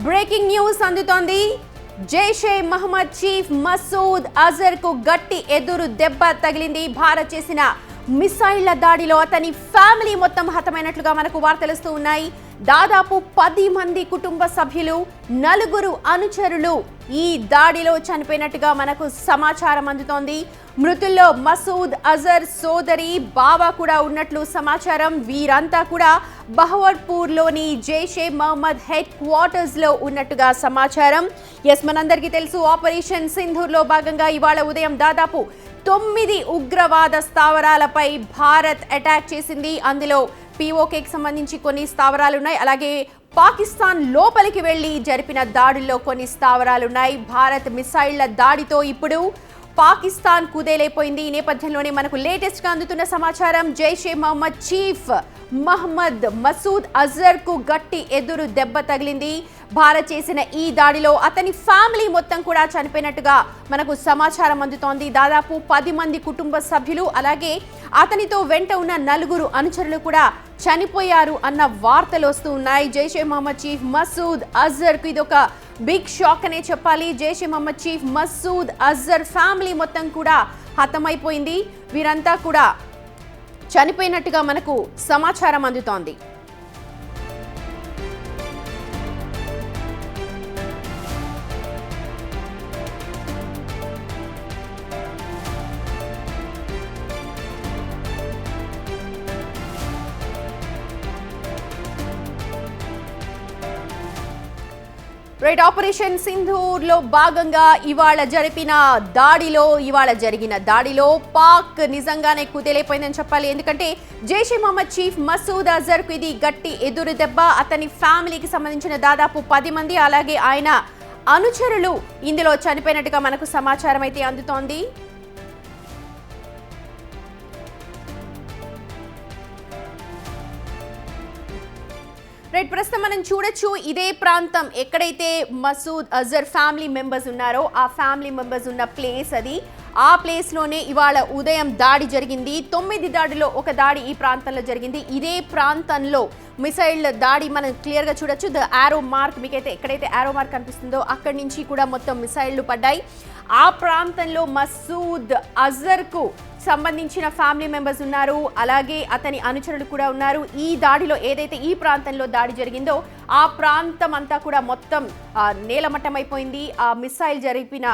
Breaking news అందుతోంది. Jaishe Mohammed chief Masood Azhar కు గట్టి ఎదురు దెబ్బ తగిలింది. భారత్ చేసిన మిసైళ్ల దాడిలో అతని ఫ్యామిలీ మొత్తం హతమైనట్లుగా మనకు వార్తలుస్తూ ఉన్నాయి. దాదాపు 10 మంది కుటుంబ సభ్యులు, 4 అనుచరులు ఈ దాడిలో చనిపోయినట్టుగా మనకు సమాచారం అందుతోంది. మృతుల్లో మసూద్ అజర్ సోదరి, బావ కూడా ఉన్నట్లు సమాచారం. వీరంతా కూడా బహవల్పూర్లోని జైషే మహమ్మద్ హెడ్ క్వార్టర్స్ లో ఉన్నట్టుగా సమాచారం. మనందరికీ తెలుసు, ఆపరేషన్ సింధూర్లో భాగంగా ఇవాళ ఉదయం దాదాపు 9 ఉగ్రవాద స్థావరాలపై భారత్ అటాక్ చేసింది. అందులో పీఓకేకి సంబంధించి కొన్ని స్థావరాలు ఉన్నాయి. అలాగే పాకిస్తాన్ లోపలికి వెళ్లి జరిపిన దాడుల్లో కొన్ని స్థావరాలున్నాయి. భారత్ మిసైళ్ల దాడితో ఇప్పుడు పాకిస్తాన్ కుదేలైపోయింది. ఈ నేపథ్యంలోనే మనకు లేటెస్ట్ గా అందుతున్న సమాచారం, జైషే మహమ్మద్ చీఫ్ మహమ్మద్ మసూద్ అజర్ కు గట్టి ఎదురు దెబ్బ తగిలింది. భారత్ చేసిన ఈ దాడిలో అతని ఫ్యామిలీ మొత్తం కూడా చనిపోయినట్టుగా మనకు సమాచారం అందుతోంది. దాదాపు 10 మంది కుటుంబ సభ్యులు, అలాగే అతనితో వెంట ఉన్న 4 అనుచరులు కూడా చనిపోయారు అన్న వార్తలు వస్తూ ఉన్నాయి. జైషే మహమ్మద్ చీఫ్ మసూద్ అజర్ కు ఇది ఒక బిగ్ షాక్ అనే చెప్పాలి. జైషే మహమ్మద్ చీఫ్ మసూద్ అజర్ ఫ్యామిలీ మొత్తం కూడా హతమైపోయింది. వీరంతా కూడా చనిపోయినట్టుగా మనకు సమాచారం అందుతోంది. ఆపరేషన్ సింధూర్ లో భాగంగా ఇవాళ జరిగిన దాడిలో పాక్ నిజంగానే కుదేలైపోయిందని చెప్పాలి. ఎందుకంటే జైషే మహమ్మద్ చీఫ్ మసూద్ అజర్ కు ఇది గట్టి ఎదురు దెబ్బ. అతని ఫ్యామిలీకి సంబంధించిన దాదాపు 10 మంది, అలాగే ఆయన అనుచరులు ఇందులో చనిపోయినట్టుగా మనకు సమాచారం అయితే అందుతోంది. ప్రస్తుతం మనం చూడొచ్చు, ఇదే ప్రాంతం ఎక్కడైతే మసూద్ అజర్ ఫ్యామిలీ మెంబర్స్ ఉన్నారో ఆ ఫ్యామిలీ మెంబర్స్ ఉన్న ప్లేస్ అది. ఆ ప్లేస్ లోనే ఇవాళ ఉదయం దాడి జరిగింది. 9 దాడిలో ఒక దాడి ఈ ప్రాంతంలో జరిగింది. ఇదే ప్రాంతంలో మిసైల్ దాడి మనం క్లియర్ గా చూడొచ్చు. ద ఆరో మార్క్, మీకైతే ఎక్కడైతే ఆరో మార్క్ కనిపిస్తుందో అక్కడి నుంచి కూడా మొత్తం మిసైళ్లు పడ్డాయి. ఆ ప్రాంతంలో మసూద్ అజర్ కు సంబంధించిన ఫ్యామిలీ మెంబర్స్ ఉన్నారు, అలాగే అతని అనుచరులు కూడా ఉన్నారు. ఈ దాడిలో ఏదైతే ఈ ప్రాంతంలో దాడి జరిగిందో ఆ ప్రాంతం అంతా కూడా మొత్తం నేలమట్టమైపోయింది. ఆ మిసైల్ జరిపిన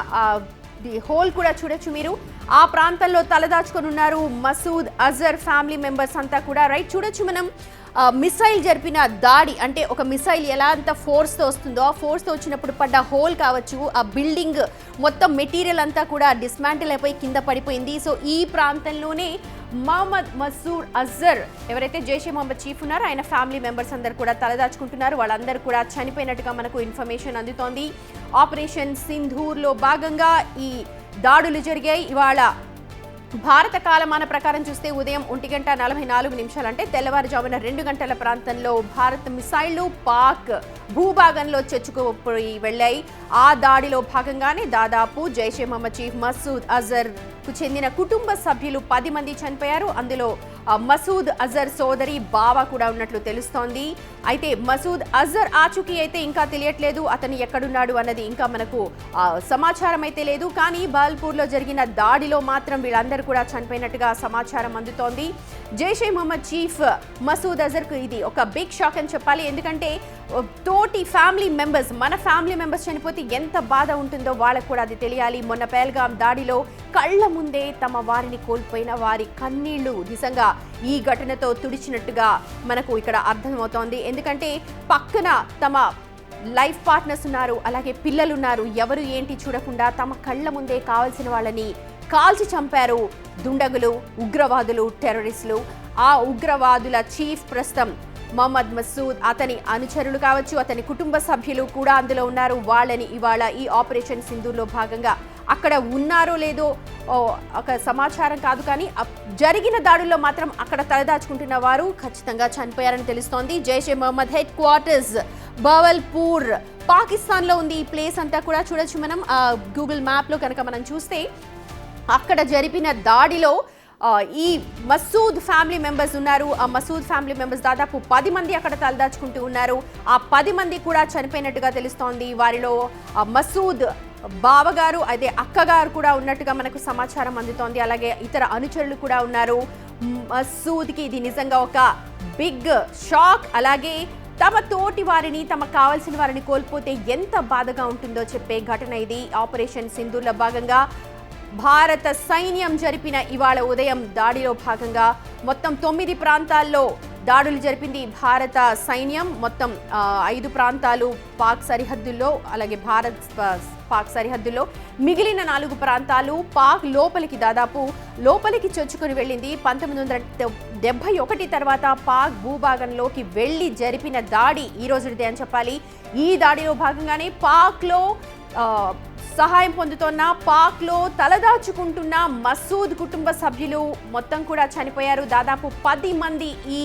హోల్ కూడా చూడొచ్చు మీరు. ఆ ప్రాంతంలో తలదాచుకొని ఉన్నారు మసూద్ అజర్ ఫ్యామిలీ మెంబర్స్ అంతా కూడా. చూడొచ్చు మనం, మిసైల్ జరిపిన దాడి అంటే ఒక మిసైల్ ఎలా అంత ఫోర్స్తో వస్తుందో ఆ ఫోర్స్తో వచ్చినప్పుడు పడ్డ హోల్ కావచ్చు, ఆ బిల్డింగ్ మొత్తం మెటీరియల్ అంతా కూడా డిస్మాంటిల్ అయిపోయి కింద పడిపోయింది. సో ఈ ప్రాంతంలోనే మహమ్మద్ మసూద్ అజర్, ఎవరైతే జైషే మహమ్మద్ చీఫ్ ఉన్నారో ఆయన ఫ్యామిలీ మెంబర్స్ అందరు కూడా తలదాచుకుంటున్నారు. వాళ్ళందరూ కూడా చనిపోయినట్టుగా మనకు ఇన్ఫర్మేషన్ అందుతోంది. ఆపరేషన్ సింధూర్లో భాగంగా ఈ దాడులు జరిగాయి. ఇవాళ భారత కాలమాన ప్రకారం చూస్తే ఉదయం 1:44 అంటే తెల్లవారుజామున 2 గంటల ప్రాంతంలో భారత్ మిసైళ్లు పాక్ భూభాగంలో చొచ్చుకుపోయి వెళ్లాయి. ఆ దాడిలో భాగంగానే దాదాపు జైషే మహమ్మద్ చీఫ్ మసూద్ అజర్ కు చెందిన కుటుంబ సభ్యులు 10 మంది చనిపోయారు. అందులో మసూద్ అజర్ సోదరి, బావ కూడా ఉన్నట్లు తెలుస్తోంది. అయితే మసూద్ అజర్ ఆచూకీ అయితే ఇంకా తెలియట్లేదు. అతను ఎక్కడున్నాడు అన్నది ఇంకా మనకు సమాచారం అయితే లేదు. కానీ బహవల్పూర్లో జరిగిన దాడిలో మాత్రం వీళ్ళందరూ కూడా చనిపోయినట్టుగా సమాచారం అందుతోంది. జైషే మహమ్మద్ చీఫ్ మసూద్ అజర్ కు ఇది ఒక బిగ్ షాక్ అని చెప్పాలి. ఎందుకంటే తోటి ఫ్యామిలీ మెంబర్స్, మన ఫ్యామిలీ మెంబర్స్ చనిపోతే ఎంత బాధ ఉంటుందో వాళ్ళకు కూడా అది తెలియాలి. మొన్న పహల్గామ్ దాడిలో కళ్ళ ముందే తమ వారిని కోల్పోయిన వారి కన్నీళ్లు నిజంగా ఈ ఘటనతో తుడిచినట్టుగా మనకు ఇక్కడ అర్థమవుతోంది. ఎందుకంటే పక్కన తమ లైఫ్ పార్ట్నర్స్ ఉన్నారు, అలాగే పిల్లలు ఉన్నారు. ఎవరు ఏంటి చూడకుండా తమ కళ్ళ ముందే కావాల్సిన వాళ్ళని కాల్చి చంపారు దుండగులు, ఉగ్రవాదులు, టెర్రరిస్టులు. ఆ ఉగ్రవాదుల చీఫ్ ప్రస్తుతం మహమ్మద్ మసూద్, అతని అనుచరులు కావచ్చు, అతని కుటుంబ సభ్యులు కూడా అందులో ఉన్నారు. వాళ్ళని ఇవాళ ఈ ఆపరేషన్ సింధూర్లో భాగంగా అక్కడ ఉన్నారో లేదో ఒక సమాచారం కాదు, కానీ జరిగిన దాడుల్లో మాత్రం అక్కడ తలదాచుకుంటున్న వారు ఖచ్చితంగా చనిపోయారని తెలుస్తోంది. జైషే మహమ్మద్ హెడ్ క్వార్టర్స్ బహవల్పూర్ పాకిస్తాన్లో ఉంది. ఈ ప్లేస్ అంతా కూడా చూడొచ్చు మనం గూగుల్ మ్యాప్లో కనుక మనం చూస్తే. అక్కడ జరిపిన దాడిలో ఈ మసూద్ ఫ్యామిలీ మెంబర్స్ ఉన్నారు. ఆ మసూద్ ఫ్యామిలీ మెంబర్స్ దాదాపు 10 మంది అక్కడ తలదాచుకుంటూ ఉన్నారు. ఆ 10 మంది కూడా చనిపోయినట్టుగా తెలుస్తోంది. వారిలో మసూద్ బావగారు అదే అక్కగారు కూడా ఉన్నట్టుగా మనకు సమాచారం అందుతోంది. అలాగే ఇతర అనుచరులు కూడా ఉన్నారు. మసూద్కి ఇది నిజంగా ఒక బిగ్ షాక్. అలాగే తమ తోటి వారిని, తమకు కావాల్సిన వారిని కోల్పోతే ఎంత బాధగా ఉంటుందో చెప్పే ఘటన ఇది. ఆపరేషన్ సింధూర్లో భాగంగా భారత సైన్యం జరిపిన ఇవాళ ఉదయం దాడిలో భాగంగా మొత్తం 9 ప్రాంతాల్లో దాడులు జరిపింది భారత సైన్యం. మొత్తం 5 ప్రాంతాలు పాక్ సరిహద్దుల్లో, అలాగే పాక్ సరిహద్దుల్లో మిగిలిన 4 ప్రాంతాలు పాక్ లోపలికి చొచ్చుకొని వెళ్ళింది. 1971 తర్వాత పాక్ భూభాగంలోకి వెళ్ళి జరిపిన దాడి ఈ రోజుదే అని చెప్పాలి. ఈ దాడిలో భాగంగానే పాక్లో సహాయం పొందుతున్న, పాక్లో తలదాచుకుంటున్న మసూద్ కుటుంబ సభ్యులు మొత్తం కూడా చనిపోయారు. దాదాపు 10 మంది ఈ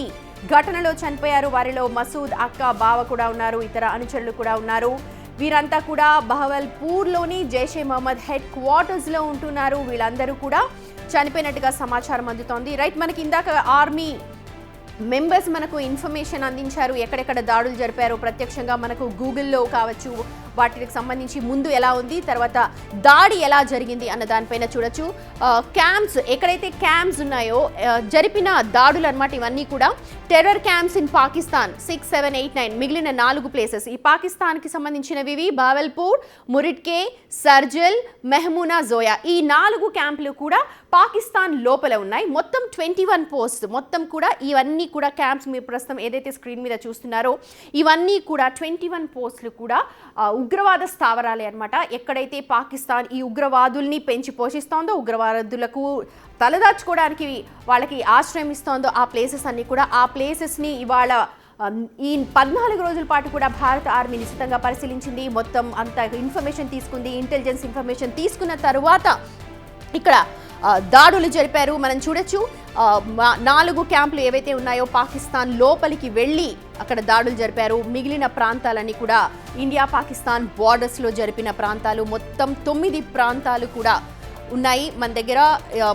ఘటనలో చనిపోయారు. వారిలో మసూద్ అక్క, బావ కూడా ఉన్నారు. ఇతర అనుచరులు కూడా ఉన్నారు. వీరంతా కూడా బహవల్పూర్లోని జైషే మహమ్మద్ హెడ్ క్వార్టర్స్లో ఉంటున్నారు. వీళ్ళందరూ కూడా చనిపోయినట్టుగా సమాచారం అందుతోంది. రైట్, మనకి ఇందాక ఆర్మీ మెంబర్స్ మనకు ఇన్ఫర్మేషన్ అందించారు, ఎక్కడెక్కడ దాడులు జరిపారో ప్రత్యక్షంగా మనకు గూగుల్లో కావచ్చు, వాటికి సంబంధించి ముందు ఎలా ఉంది, తర్వాత దాడి ఎలా జరిగింది అన్న దానిపైన చూడొచ్చు. క్యాంప్స్, ఎక్కడైతే క్యాంప్స్ ఉన్నాయో జరిపిన దాడులు అన్నమాట ఇవన్నీ కూడా. టెర్రర్ క్యాంప్స్ ఇన్ పాకిస్తాన్ 6, 7, 8, 9 మిగిలిన 4 ప్లేసెస్ ఈ పాకిస్తాన్కి సంబంధించినవి. బావల్పూర్, మురిడ్కే, సర్జల్, మెహమూనా, జోయా ఈ 4 క్యాంపులు కూడా పాకిస్తాన్ లోపల ఉన్నాయి. మొత్తం 21 పోస్ట్, మొత్తం కూడా ఇవన్నీ కూడా క్యాంప్స్ మీరు ప్రస్తుతం ఏదైతే స్క్రీన్ మీద చూస్తున్నారో ఇవన్నీ కూడా 21 పోస్టులు కూడా ఉగ్రవాద స్థావరాలే అన్నమాట. ఎక్కడైతే పాకిస్తాన్ ఈ ఉగ్రవాదుల్ని పెంచి పోషిస్తోందో, ఉగ్రవాదులకు తలదాచుకోవడానికి వాళ్ళకి ఆశ్రయం ఇస్తోందో ఆ ప్లేసెస్ అన్ని కూడా, ఆ ప్లేసెస్ని ఇవాళ ఈ 14 రోజుల పాటు కూడా భారత ఆర్మీ నిశితంగా పరిశీలించింది. మొత్తం అంత ఇన్ఫర్మేషన్ తీసుకుంది. ఇంటెలిజెన్స్ ఇన్ఫర్మేషన్ తీసుకున్న తరువాత ఇక్కడ దాడులు జరిపారు. మనం చూడొచ్చు 4 క్యాంపులు ఏవైతే ఉన్నాయో పాకిస్తాన్ లోపలికి వెళ్ళి అక్కడ దాడులు జరిపారు. మిగిలిన ప్రాంతాలన్నీ కూడా ఇండియా పాకిస్తాన్ బార్డర్స్లో జరిపిన ప్రాంతాలు. మొత్తం 9 ప్రాంతాలు కూడా ఉన్నాయి మన దగ్గర.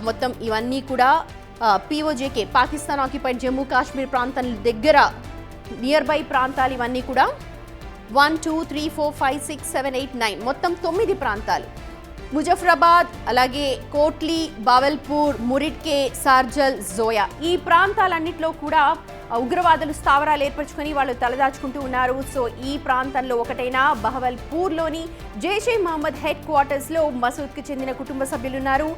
మొత్తం ఇవన్నీ కూడా POJK పాకిస్తాన్ ఆక్యుపైడ్ జమ్మూ కాశ్మీర్ ప్రాంతం దగ్గర నియర్ బై ప్రాంతాలు ఇవన్నీ కూడా 1, 2, 3, 4, 5, 6, 7, 8, 9 మొత్తం 9 ప్రాంతాలు. ముజఫరాబాద్, అలాగే కోట్లీ, బావల్పూర్, మురిడ్కే, సార్జల్, జోయా ఈ ప్రాంతాలన్నింటిలో కూడా ఉగ్రవాదులు స్థావరాలు ఏర్పరచుకొని వాళ్ళు తలదాచుకుంటూ ఉన్నారు. సో ఈ ప్రాంతంలో ఒకటైన బహవల్పూర్లోని జైషే మహమ్మద్ హెడ్ క్వార్టర్స్లో మసూద్కి చెందిన కుటుంబ సభ్యులున్నారు.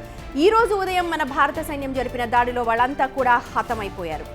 ఈ రోజు ఉదయం మన భారత సైన్యం జరిపిన దాడిలో వాళ్ళంతా కూడా హతమైపోయారు.